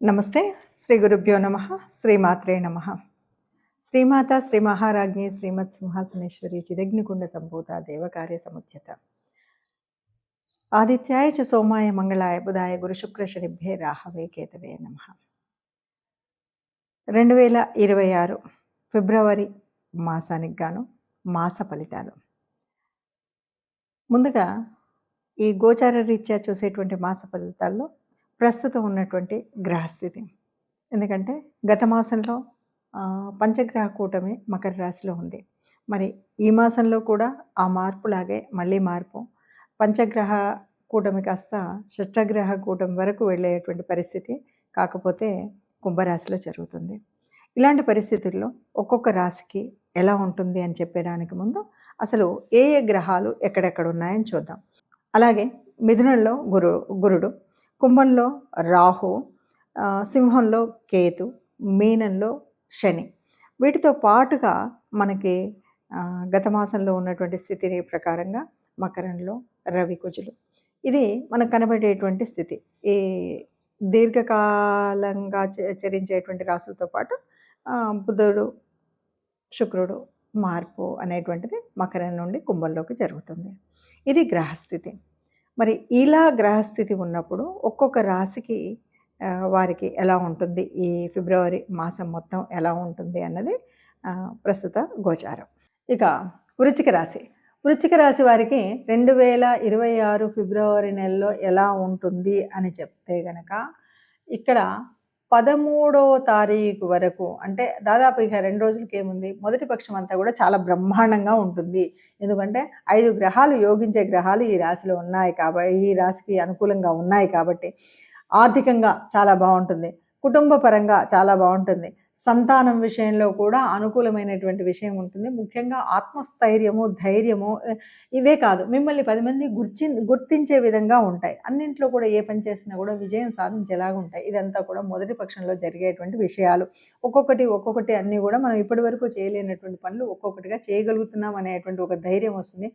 నమస్తే. శ్రీ గురుభ్యో నమః. శ్రీమాత్రే నమః. శ్రీమాత శ్రీ మహారాజ్ఞి శ్రీమత్ సింహాసనేశ్వరి చిదగ్నికుండ సంభూత దేవకార్య సముద్యత ఆదిత్యాయ చ సోమాయ మంగళాయ బుధాయ గురు శుక్ర శనిభ్యే రాహవే కేతవే నమః. 2026 ఫిబ్రవరి మాసానికి గాను మాస ఫలితాలు. ముందుగా ఈ గోచార రీత్యా చూసేటువంటి మాస ఫలితాల్లో ప్రస్తుతం ఉన్నటువంటి గ్రహస్థితి, ఎందుకంటే గత మాసంలో పంచగ్రహ కూటమి మకర రాశిలో ఉంది. మరి ఈ మాసంలో కూడా ఆ మార్పులాగే మళ్ళీ మార్పు, పంచగ్రహ కూటమి కాస్త షష్టగ్రహ కూటమి వరకు వెళ్ళేటువంటి పరిస్థితి, కాకపోతే కుంభరాశిలో జరుగుతుంది. ఇలాంటి పరిస్థితుల్లో ఒక్కొక్క రాశికి ఎలా ఉంటుంది అని చెప్పడానికి ముందు అసలు ఏ ఏ గ్రహాలు ఎక్కడెక్కడ ఉన్నాయని చూద్దాం. అలాగే మిథునంలో గురుడు, కుంభంలో రాహు, సింహంలో కేతు, మీనంలో శని. వీటితో పాటుగా మనకి గత మాసంలో ఉన్నటువంటి స్థితిని ప్రకారంగా మకరంలో రవి కుజులు. ఇది మనకు కనబడేటువంటి స్థితి. ఈ దీర్ఘకాలంగా చరించేటువంటి రాశులతో పాటు బుధుడు శుక్రుడు మార్పు అనేటువంటిది మకరం నుండి కుంభంలోకి జరుగుతుంది. ఇది గ్రహస్థితి. మరి ఇలా గ్రహస్థితి ఉన్నప్పుడు ఒక్కొక్క రాశికి వారికి ఎలా ఉంటుంది, ఈ ఫిబ్రవరి మాసం మొత్తం ఎలా ఉంటుంది అన్నది ప్రస్తుత గోచారం. ఇక వృశ్చిక రాశి. వృశ్చిక రాశి వారికి 2026 ఫిబ్రవరి నెలలో ఎలా ఉంటుంది అని చెప్తే గనక, ఇక్కడ 13వ తారీఖు వరకు, అంటే దాదాపు ఇక 2 రోజులకి ఏముంది, మొదటి పక్షం అంతా కూడా చాలా బ్రహ్మాండంగా ఉంటుంది. ఎందుకంటే 5 గ్రహాలు యోగించే గ్రహాలు ఈ రాశిలో ఉన్నాయి కాబట్టి, ఈ రాశికి అనుకూలంగా ఉన్నాయి కాబట్టి ఆర్థికంగా చాలా బాగుంటుంది, కుటుంబ పరంగా చాలా బాగుంటుంది, సంతానం విషయంలో కూడా అనుకూలమైనటువంటి విషయం ఉంటుంది. ముఖ్యంగా ఆత్మస్థైర్యము, ధైర్యము ఇవే కాదు, మిమ్మల్ని 10 మంది గుర్తించే విధంగా ఉంటాయి. అన్నింట్లో కూడా ఏ పని చేసినా కూడా విజయం సాధించేలాగా ఉంటాయి. ఇదంతా కూడా మొదటి పక్షంలో జరిగేటువంటి విషయాలు. ఒక్కొక్కటి అన్నీ కూడా మనం ఇప్పటి వరకు చేయలేనటువంటి పనులు ఒక్కొక్కటిగా చేయగలుగుతున్నాం అనేటువంటి ఒక ధైర్యం వస్తుంది.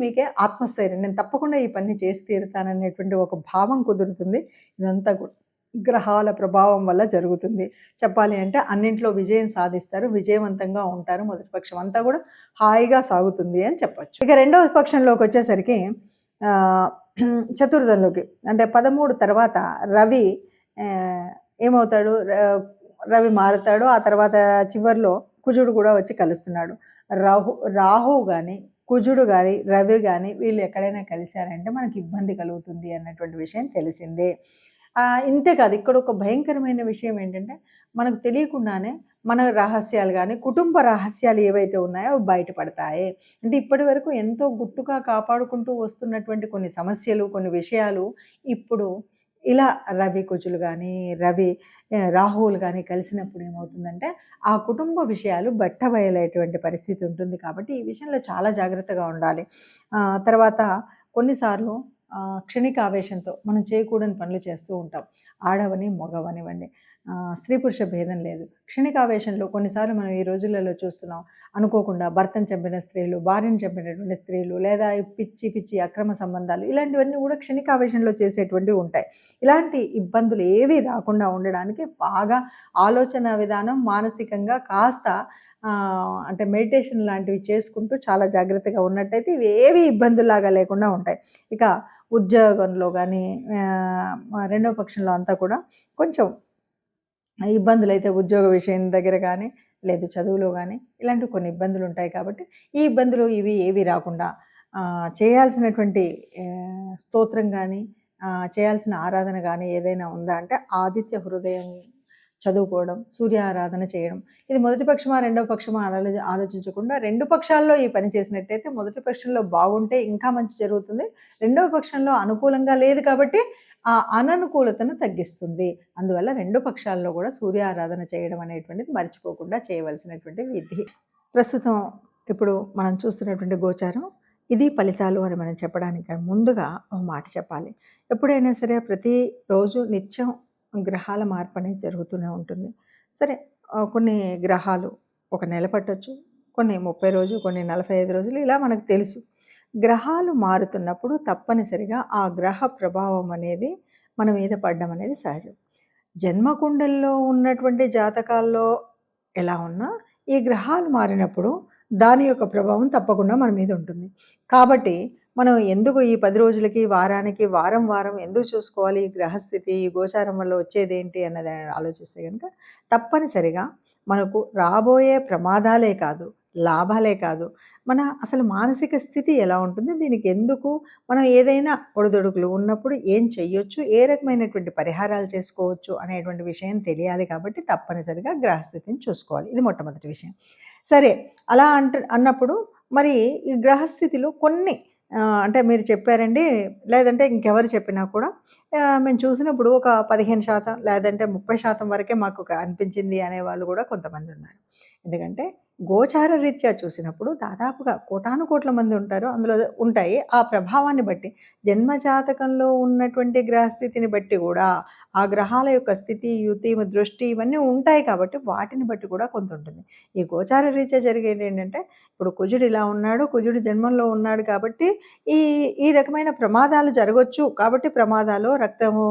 మీకే ఆత్మస్థైర్యం, నేను తప్పకుండా ఈ పని చేసి తీరుతాననేటువంటి ఒక భావం కుదురుతుంది. ఇదంతా కూడా గ్రహాల ప్రభావం వల్ల జరుగుతుంది. చెప్పాలి అంటే అన్నింట్లో విజయం సాధిస్తారు, విజయవంతంగా ఉంటారు. మొదటి పక్షం అంతా కూడా హాయిగా సాగుతుంది అని చెప్పచ్చు. ఇక రెండవ పక్షంలోకి వచ్చేసరికి చతుర్థంలోకి, అంటే 13 తర్వాత రవి ఏమవుతాడు, రవి మారుతాడు. ఆ తర్వాత చివరిలో కుజుడు కూడా వచ్చి కలుస్తున్నాడు. రాహు కానీ కుజుడు కానీ రవి కానీ వీళ్ళు ఎక్కడైనా కలిశారంటే మనకి ఇబ్బంది కలుగుతుంది అన్నటువంటి విషయం తెలిసిందే. ఇంతే కాదు, ఇక్కడ ఒక భయంకరమైన విషయం ఏంటంటే, మనకు తెలియకుండానే మన రహస్యాలు కానీ కుటుంబ రహస్యాలు ఏవైతే ఉన్నాయో అవి బయటపడతాయి. అంటే ఇప్పటి వరకు ఎంతో గుట్టుగా కాపాడుకుంటూ వస్తున్నటువంటి కొన్ని సమస్యలు, కొన్ని విషయాలు ఇప్పుడు ఇలా రవి కుజులు కానీ రాహువులు కానీ కలిసినప్పుడు ఏమవుతుందంటే ఆ కుటుంబ విషయాలు బట్టబయలైనటువంటి పరిస్థితి ఉంటుంది. కాబట్టి ఈ విషయంలో చాలా జాగ్రత్తగా ఉండాలి. తర్వాత కొన్నిసార్లు క్షణిక ఆవేశంతో మనం చేయకూడని పనులు చేస్తూ ఉంటాం. ఆడవని మగవనివ్వండి, స్త్రీ పురుష భేదం లేదు. క్షణికావేశంలో కొన్నిసార్లు మనం ఈ రోజులలో చూస్తున్నాం, అనుకోకుండా భర్తను చంపిన స్త్రీలు, భార్యను చంపినటువంటి స్త్రీలు, లేదా పిచ్చి అక్రమ సంబంధాలు, ఇలాంటివన్నీ కూడా క్షణికావేశంలో చేసేటువంటివి ఉంటాయి. ఇలాంటి ఇబ్బందులు ఏవి రాకుండా ఉండడానికి బాగా ఆలోచన విధానం, మానసికంగా కాస్త అంటే మెడిటేషన్ లాంటివి చేసుకుంటూ చాలా జాగ్రత్తగా ఉన్నట్టయితే ఇవి ఏవి ఇబ్బందుల్లాగా లేకుండా ఉంటాయి. ఇక ఉద్యోగంలో కానీ రెండవ పక్షంలో అంతా కూడా కొంచెం ఇబ్బందులు అయితే ఉద్యోగ విషయం దగ్గర కానీ, లేదు చదువులో కానీ ఇలాంటి కొన్ని ఇబ్బందులు ఉంటాయి. కాబట్టి ఈ ఇబ్బందులు ఇవి ఏవి రాకుండా చేయాల్సినటువంటి స్తోత్రం కానీ, చేయాల్సిన ఆరాధన కానీ ఏదైనా ఉందా అంటే ఆదిత్య హృదయం చదువుకోవడం, సూర్య ఆరాధన చేయడం. ఇది మొదటి పక్షమా రెండవ పక్షమా ఆలోచించకుండా 2 పక్షాల్లో ఈ పని చేసినట్టయితే మొదటి పక్షంలో బాగుంటే ఇంకా మంచి జరుగుతుంది. రెండవ పక్షంలో అనుకూలంగా లేదు కాబట్టి ఆ అననుకూలతను తగ్గిస్తుంది. అందువల్ల 2 పక్షాల్లో కూడా సూర్య ఆరాధన చేయడం అనేటువంటిది మర్చిపోకుండా చేయవలసినటువంటి విధి. ప్రస్తుతం ఇప్పుడు మనం చూస్తున్నటువంటి గోచారం ఇది ఫలితాలు అని మనం చెప్పడానికి ముందుగా ఒక మాట చెప్పాలి. ఎప్పుడైనా సరే ప్రతిరోజు నిత్యం గ్రహాల మార్పు అనేది జరుగుతూనే ఉంటుంది. సరే, కొన్ని గ్రహాలు ఒక నెల పట్టొచ్చు, కొన్ని 30 రోజులు, కొన్ని 45 రోజులు, ఇలా మనకు తెలుసు. గ్రహాలు మారుతున్నప్పుడు తప్పనిసరిగా ఆ గ్రహ ప్రభావం అనేది మన మీద పడడం అనేది సహజం. జన్మకుండల్లో ఉన్నటువంటి జాతకాల్లో ఎలా ఉన్నా ఈ గ్రహాలు మారినప్పుడు దాని యొక్క ప్రభావం తప్పకుండా మన మీద ఉంటుంది. కాబట్టి మనం ఎందుకు ఈ 10 రోజులకి, వారానికి, వారం వారం ఎందుకు చూసుకోవాలి? ఈ గ్రహస్థితి, ఈ గోచారం వల్ల వచ్చేదేంటి అన్నది ఆలోచిస్తే గనుక తప్పనిసరిగా మనకు రాబోయే ప్రమాదాలే కాదు, లాభాలే కాదు, మన అసలు మానసిక స్థితి ఎలా ఉంటుంది? దీనికి ఎందుకు మనం ఏదైనా ఒడిదుడుకులు ఉన్నప్పుడు ఏం చెయ్యొచ్చు? ఏ రకమైనటువంటి పరిహారాలు చేసుకోవచ్చు? అనేటువంటి విషయం తెలియాలి కాబట్టి తప్పనిసరిగా గ్రహస్థితిని చూసుకోవాలి. ఇది మొట్టమొదటి విషయం. సరే, అలా అన్నప్పుడు మరి ఈ గ్రహస్థితిలో కొన్ని అంటే మీరు చెప్పారండి, లేదంటే ఇంకెవరు చెప్పినా కూడా మేము చూసినప్పుడు ఒక 15% లేదంటే 30% వరకే మాకు అనిపించింది అనేవాళ్ళు కూడా కొంతమంది ఉన్నారు. ఎందుకంటే గోచార రీత్యా చూసినప్పుడు దాదాపుగా కోటాను కోట్ల మంది ఉంటారు, అందులో ఉంటాయి. ఆ ప్రభావాన్ని బట్టి జన్మజాతకంలో ఉన్నటువంటి గ్రహస్థితిని బట్టి కూడా ఆ గ్రహాల యొక్క స్థితి, యుతి, దృష్టి ఇవన్నీ ఉంటాయి కాబట్టి వాటిని బట్టి కూడా కొంత ఉంటుంది. ఈ గోచార రీత్యా జరిగేది ఏంటంటే ఇప్పుడు కుజుడు ఇలా ఉన్నాడు, కుజుడు జన్మంలో ఉన్నాడు కాబట్టి ఈ ఈ రకమైన ప్రమాదాలు జరగొచ్చు. కాబట్టి ప్రమాదాలు, రక్తము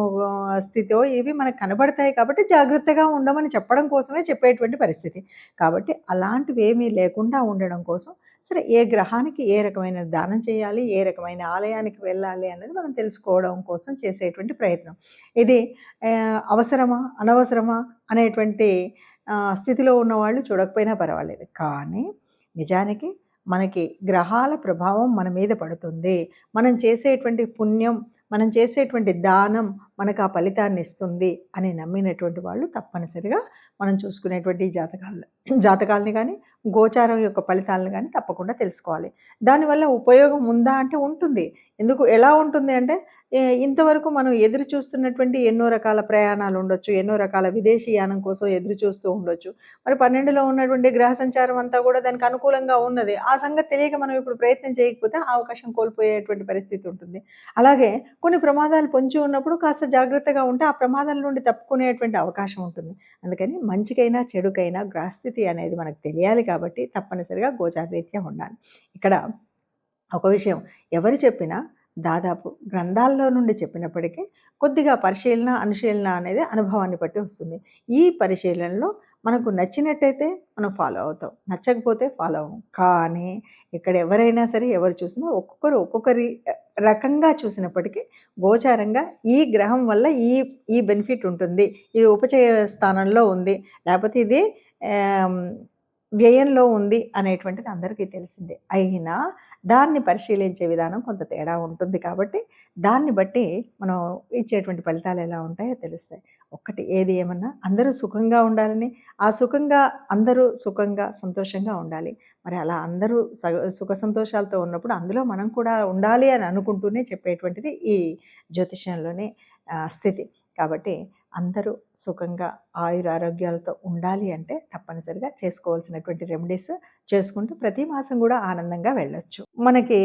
స్థితో ఇవి మనకు కనబడతాయి కాబట్టి జాగ్రత్తగా ఉండమని చెప్పడం కోసమే చెప్పేటువంటి పరిస్థితి. కాబట్టి అలాంటివి ఏమీ లేకుండా ఉండడం కోసం సరే ఏ గ్రహానికి ఏ రకమైన దానం చేయాలి, ఏ రకమైన ఆలయానికి వెళ్ళాలి అన్నది మనం తెలుసుకోవడం కోసం చేసేటువంటి ప్రయత్నం. ఇది అవసరమా, అనవసరమా అనేటువంటి స్థితిలో ఉన్నవాళ్ళు చూడకపోయినా పర్వాలేదు. కానీ నిజానికి మనకి గ్రహాల ప్రభావం మన మీద పడుతుంది. మనం చేసేటువంటి పుణ్యం, మనం చేసేటువంటి దానం మనకు ఆ ఫలితాన్ని ఇస్తుంది అని నమ్మినటువంటి వాళ్ళు తప్పనిసరిగా మనం చూసుకునేటువంటి జాతకాలని కానీ, గోచారం యొక్క ఫలితాలను కానీ తప్పకుండా తెలుసుకోవాలి. దానివల్ల ఉపయోగం ఉందా అంటే ఉంటుంది. ఎందుకు, ఎలా ఉంటుంది అంటే ఇంతవరకు మనం ఎదురు చూస్తున్నటువంటి ఎన్నో రకాల ప్రయాణాలు ఉండొచ్చు, ఎన్నో రకాల విదేశీ యానం కోసం ఎదురు చూస్తూ ఉండొచ్చు. మరి 12లో ఉన్నటువంటి గ్రహ సంచారం అంతా కూడా దానికి అనుకూలంగా ఉన్నది. ఆ సంగతి తెలియక మనం ఇప్పుడు ప్రయత్నం చేయకపోతే ఆ అవకాశం కోల్పోయేటువంటి పరిస్థితి ఉంటుంది. అలాగే కొన్ని ప్రమాదాలు పొంచి ఉన్నప్పుడు కాస్త జాగ్రత్తగా ఉంటే ఆ ప్రమాదాల నుండి తప్పుకునేటువంటి అవకాశం ఉంటుంది. అందుకని మంచికైనా చెడుకైనా గ్రహస్థితి అనేది మనకు తెలియాలి కాబట్టి తప్పనిసరిగా గోచారరీత్యా ఉండాలి. ఇక్కడ ఒక విషయం ఎవరు చెప్పినా దాదాపు గ్రంథాల్లో నుండి చెప్పినప్పటికీ కొద్దిగా పరిశీలన, అనుశీలన అనేది అనుభవాన్ని బట్టి వస్తుంది. ఈ పరిశీలనలో మనకు నచ్చినట్టయితే మనం ఫాలో అవుతాం, నచ్చకపోతే ఫాలో అవ్వం. కానీ ఇక్కడ ఎవరైనా సరే ఎవరు చూసినా ఒక్కొక్కరు ఒక్కొక్కరి రకంగా చూసినప్పటికీ గోచారంగా ఈ గ్రహం వల్ల ఈ బెనిఫిట్ ఉంటుంది, ఇది ఉపచయ స్థానంలో ఉంది, లేకపోతే ఇది వ్యయంలో ఉంది అనేటువంటిది అందరికీ తెలిసిందే. అయినా దాన్ని పరిశీలించే విధానం కొంత తేడా ఉంటుంది కాబట్టి దాన్ని బట్టి మనం ఇచ్చేటువంటి ఫలితాలు ఎలా ఉంటాయో తెలుస్తాయి. ఒక్కటి ఏది ఏమన్నా అందరూ సుఖంగా ఉండాలని, ఆ సుఖంగా అందరూ సుఖంగా సంతోషంగా ఉండాలి. మరి అలా అందరూ సుఖ సంతోషాలతో ఉన్నప్పుడు అందులో మనం కూడా ఉండాలి అని అనుకుంటూనే చెప్పేటువంటిది ఈ జ్యోతిష్యంలోని స్థితి. కాబట్టి అందరూ సుఖంగా ఆయురారోగ్యాలతో ఉండాలి అంటే తప్పనిసరిగా చేసుకోవాల్సినటువంటి రెమెడీస్ చేసుకుంటూ ప్రతి మాసం కూడా ఆనందంగా వెళ్ళొచ్చు. మనకి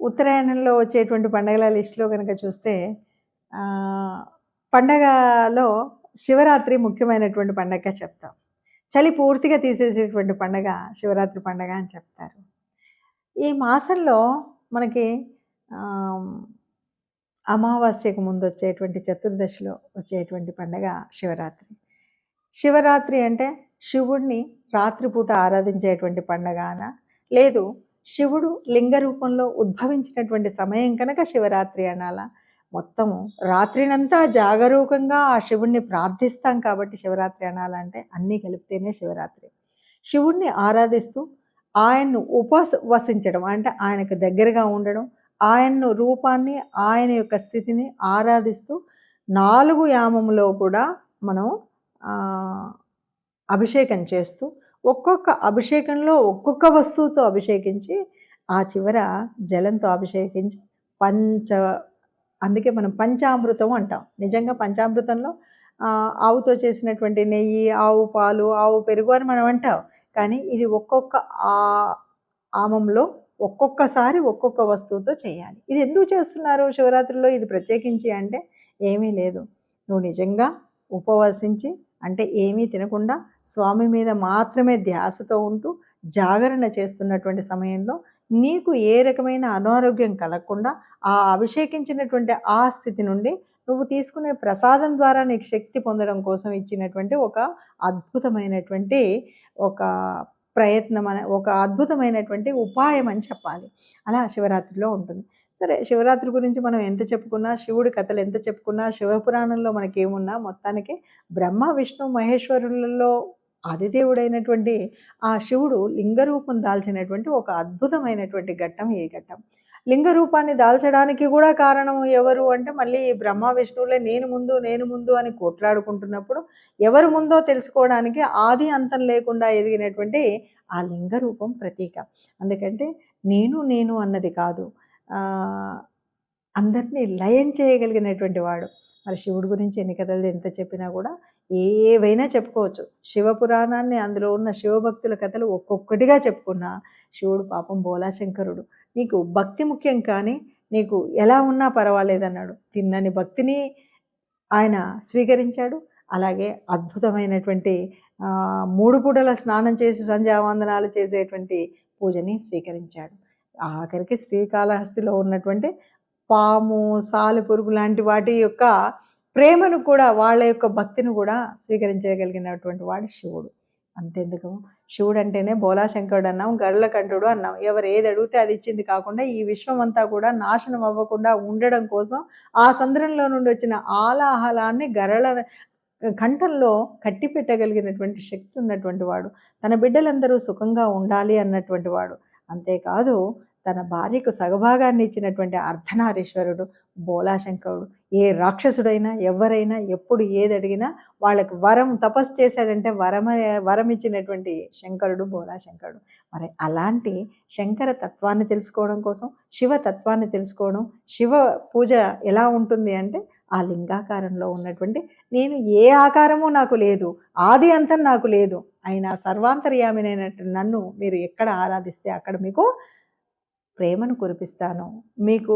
ఉత్తరాయణంలో వచ్చేటువంటి పండగల లిస్టులో కనుక చూస్తే పండగలో శివరాత్రి ముఖ్యమైనటువంటి పండగగా చెప్తాం. చలి పూర్తిగా తీసేసేటువంటి పండగ శివరాత్రి పండగ అని చెప్తారు. ఈ మాసంలో మనకి అమావాస్యకు ముందు వచ్చేటువంటి చతుర్దశిలో వచ్చేటువంటి పండగ శివరాత్రి. శివరాత్రి అంటే శివుడిని రాత్రిపూట ఆరాధించేటువంటి పండగ అన, లేదు శివుడు లింగ రూపంలో ఉద్భవించినటువంటి సమయం కనుక శివరాత్రి అనాలా, మొత్తము రాత్రినంతా జాగరూకంగా ఆ శివుణ్ణి ప్రార్థిస్తాం కాబట్టి శివరాత్రి అనాలంటే అన్నీ కలిపితేనే శివరాత్రి. శివుణ్ణి ఆరాధిస్తూ ఆయన్ను ఉపవసించడం అంటే ఆయనకు దగ్గరగా ఉండడం, ఆయన రూపాన్ని, ఆయన యొక్క స్థితిని ఆరాధిస్తూ 4 యామములో కూడా మనం అభిషేకం చేస్తూ ఒక్కొక్క అభిషేకంలో ఒక్కొక్క వస్తువుతో అభిషేకించి ఆ చివర జలంతో అభిషేకించి అందుకే మనం పంచామృతం అంటాం. నిజంగా పంచామృతంలో ఆవుతో చేసినటువంటి నెయ్యి, ఆవు పాలు, ఆవు పెరుగు అని మనం అంటాం. కానీ ఇది ఒక్కొక్క ఆమంలో ఒక్కొక్కసారి ఒక్కొక్క వస్తువుతో చేయాలి. ఇది ఎందుకు చేస్తున్నారు శివరాత్రిలో ఇది ప్రత్యేకించి అంటే ఏమీ లేదు. నువ్వు నిజంగా ఉపవసించి అంటే ఏమీ తినకుండా స్వామి మీద మాత్రమే ధ్యాసతో ఉంటూ జాగరణ చేస్తున్నటువంటి సమయంలో నీకు ఏ రకమైన అనారోగ్యం కలగకుండా ఆ అభిషేకించినటువంటి ఆ స్థితి నుండి నువ్వు తీసుకునే ప్రసాదం ద్వారా నీకు శక్తి పొందడం కోసం ఇచ్చినటువంటి ఒక అద్భుతమైనటువంటి ఒక ప్రయత్నం ఒక అద్భుతమైనటువంటి ఉపాయం అని చెప్పాలి. అలా శివరాత్రిలో ఉంటుంది. సరే, శివరాత్రి గురించి మనం ఎంత చెప్పుకున్నా, శివుడి కథలు ఎంత చెప్పుకున్నా, శివపురాణంలో మనకేమున్నా మొత్తానికి బ్రహ్మ, విష్ణు, మహేశ్వరులలో ఆదిదేవుడైనటువంటి ఆ శివుడు లింగరూపం దాల్చినటువంటి ఒక అద్భుతమైనటువంటి ఘట్టం ఈ ఘట్టం. లింగ రూపాన్ని దాల్చడానికి కూడా కారణం ఎవరు అంటే మళ్ళీ బ్రహ్మ విష్ణువులే నేను ముందు అని కొట్లాడుకుంటున్నప్పుడు ఎవరు ముందో తెలుసుకోవడానికి ఆది అంతం లేకుండా ఎదిగినటువంటి ఆ లింగ రూపం ప్రతీక. అందుకంటే నేను అన్నది కాదు, అందరినీ లయం చేయగలిగినటువంటి వాడు. మరి శివుడి గురించి ఎన్ని కథలు ఎంత చెప్పినా కూడా ఏవైనా చెప్పుకోవచ్చు. శివపురాణాన్ని, అందులో ఉన్న శివభక్తుల కథలు ఒక్కొక్కటిగా చెప్పుకున్నా శివుడు పాపం బోలాశంకరుడు. నీకు భక్తి ముఖ్యం కానీ నీకు ఎలా ఉన్నా పర్వాలేదన్నాడు. తిన్నని భక్తిని ఆయన స్వీకరించాడు. అలాగే అద్భుతమైనటువంటి 3 పూటల స్నానం చేసి సంధ్యావందనాలు చేసేటువంటి పూజని స్వీకరించాడు. ఆఖరికి శ్రీకాళహస్తిలో ఉన్నటువంటి పాము, సాలెపురుగు లాంటి వాటి యొక్క ప్రేమను కూడా, వాళ్ళ యొక్క భక్తిని కూడా స్వీకరించగలిగినటువంటి వాడు శివుడు. అంతెందుకు, శివుడు అంటేనే బోలాశంకరుడు అన్నాం, గరుల కంఠుడు అన్నాం. ఎవరు ఏది అడిగితే అది ఇచ్చింది కాకుండా ఈ విశ్వం అంతా కూడా నాశనం అవ్వకుండా ఉండడం కోసం ఆ సంద్రంలో నుండి వచ్చిన ఆలాహలాన్ని గరళ కంఠంలో కట్టి పెట్టగలిగినటువంటి శక్తి ఉన్నటువంటి వాడు. తన బిడ్డలందరూ సుఖంగా ఉండాలి అన్నటువంటి వాడు. అంతేకాదు తన భార్యకు సగభాగాన్ని ఇచ్చినటువంటి అర్ధనారీశ్వరుడు బోలాశంకరుడు. ఏ రాక్షసుడైనా ఎవరైనా ఎప్పుడు ఏది అడిగినా వాళ్ళకి తపస్సు చేశాడంటే వరం ఇచ్చినటువంటి శంకరుడు బోలాశంకరుడు. మరి అలాంటి శంకర తత్వాన్ని తెలుసుకోవడం కోసం, శివ తత్వాన్ని తెలుసుకోవడం, శివ పూజ ఎలా ఉంటుంది అంటే ఆ లింగాకారంలో ఉన్నటువంటి నేను ఏ ఆకారము నాకు లేదు, ఆది అంతం నాకు లేదు, అయినా సర్వాంతర్యామినైనట్టు నన్ను మీరు ఎక్కడ ఆరాధిస్తే అక్కడ మీకు ప్రేమను కురిపిస్తాను మీకు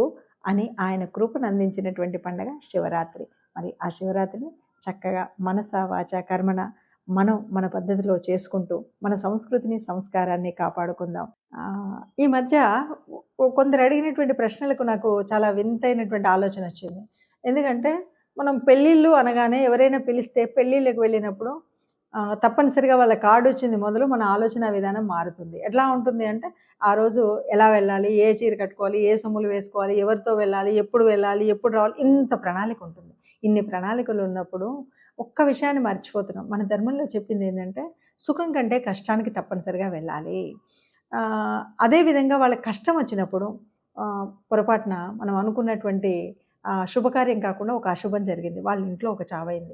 అని ఆయన కృపను అందించినటువంటి పండగ శివరాత్రి. మరి ఆ శివరాత్రిని చక్కగా మనస వాచ కర్మణ మన పద్ధతిలో చేసుకుంటూ మన సంస్కృతిని, సంస్కారాన్ని కాపాడుకుందాం. ఈ మధ్య కొందరు అడిగినటువంటి ప్రశ్నలకు నాకు చాలా వింతైనటువంటి ఆలోచన వచ్చింది. ఎందుకంటే మనం పెళ్ళిళ్ళు అనగానే ఎవరైనా పిలిస్తే పెళ్ళిళ్ళకి వెళ్ళినప్పుడు తప్పనిసరిగా వాళ్ళ కార్డు వచ్చింది మొదలు మన ఆలోచన విధానం మారుతుంది. ఎట్లా ఉంటుంది అంటే ఆ రోజు ఎలా వెళ్ళాలి, ఏ చీర కట్టుకోవాలి, ఏ సొమ్ములు వేసుకోవాలి, ఎవరితో వెళ్ళాలి, ఎప్పుడు వెళ్ళాలి, ఎప్పుడు రావాలి, ఇంత ప్రణాళిక ఉంటుంది. ఇన్ని ప్రణాళికలు ఉన్నప్పుడు ఒక్క విషయాన్ని మర్చిపోతున్నాం. మన ధర్మంలో చెప్పింది ఏంటంటే సుఖం కంటే కష్టానికి తప్పనిసరిగా వెళ్ళాలి. అదేవిధంగా వాళ్ళకి కష్టం వచ్చినప్పుడు పొరపాటున మనం అనుకున్నటువంటి శుభకార్యం కాకుండా ఒక అశుభం జరిగింది, వాళ్ళ ఇంట్లో ఒక చావైంది.